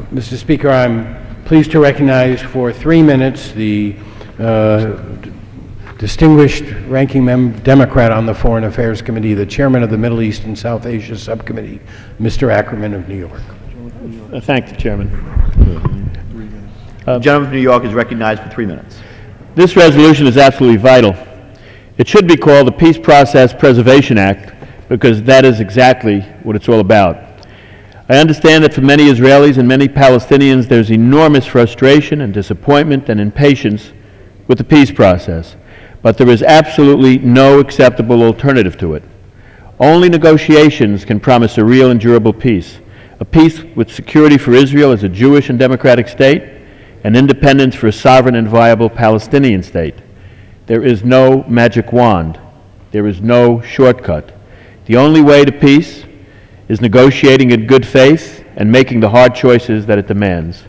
Mr. Speaker, I'm pleased to recognize for 3 minutes the distinguished ranking Democrat on the Foreign Affairs Committee, the chairman of the Middle East and South Asia Subcommittee, Mr. Ackerman of New York. Thank you, Chairman. The gentleman from New York is recognized for 3 minutes. This resolution is absolutely vital. It should be called the Peace Process Preservation Act because that is exactly what it's all about. I understand that for many Israelis and many Palestinians there's enormous frustration and disappointment and impatience with the peace process, but there is absolutely no acceptable alternative to it. Only negotiations can promise a real and durable peace, a peace with security for Israel as a Jewish and democratic state, and independence for a sovereign and viable Palestinian state. There is no magic wand. There is no shortcut. The only way to peace is negotiating in good faith and making the hard choices that it demands.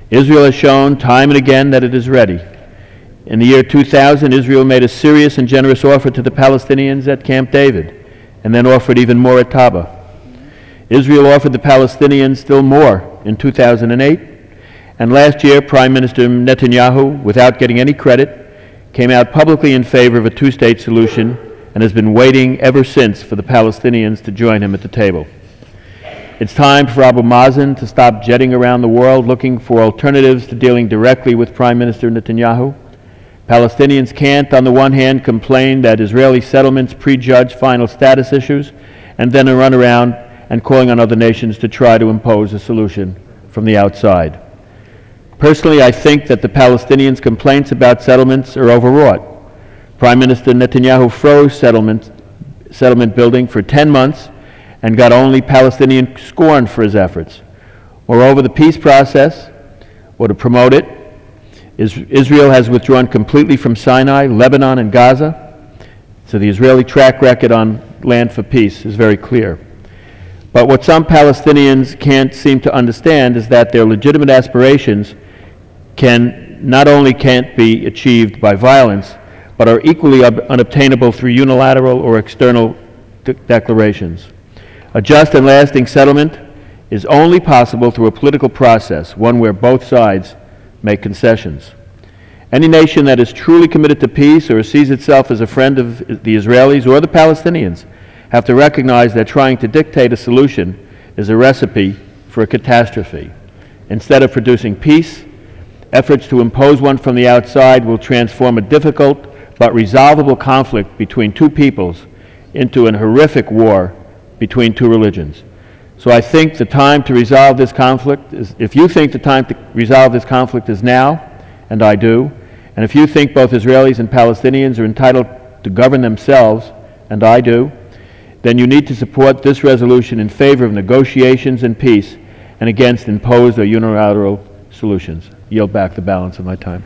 Israel has shown time and again that it is ready. In the year 2000, Israel made a serious and generous offer to the Palestinians at Camp David, and then offered even more at Taba. Israel offered the Palestinians still more in 2008, and last year Prime Minister Netanyahu, without getting any credit, came out publicly in favor of a two-state solution and has been waiting ever since for the Palestinians to join him at the table. It's time for Abu Mazen to stop jetting around the world looking for alternatives to dealing directly with Prime Minister Netanyahu. Palestinians can't, on the one hand, complain that Israeli settlements prejudge final status issues and then run around and calling on other nations to try to impose a solution from the outside. Personally, I think that the Palestinians' complaints about settlements are overwrought. Prime Minister Netanyahu froze settlement building for 10 months and got only Palestinian scorn for his efforts. Moreover, the peace process, or to promote it, Israel has withdrawn completely from Sinai, Lebanon, and Gaza, so the Israeli track record on land for peace is very clear. But what some Palestinians can't seem to understand is that their legitimate aspirations not only can't be achieved by violence, but are equally unobtainable through unilateral or external declarations. A just and lasting settlement is only possible through a political process, one where both sides make concessions. Any nation that is truly committed to peace or sees itself as a friend of the Israelis or the Palestinians have to recognize that trying to dictate a solution is a recipe for a catastrophe. Instead of producing peace, efforts to impose one from the outside will transform a difficult but resolvable conflict between two peoples into an horrific war between two religions. So I think the time to resolve this conflict is, if you think the time to resolve this conflict is now, and I do, and if you think both Israelis and Palestinians are entitled to govern themselves, and I do, then you need to support this resolution in favor of negotiations and peace and against imposed or unilateral solutions. Yield back the balance of my time.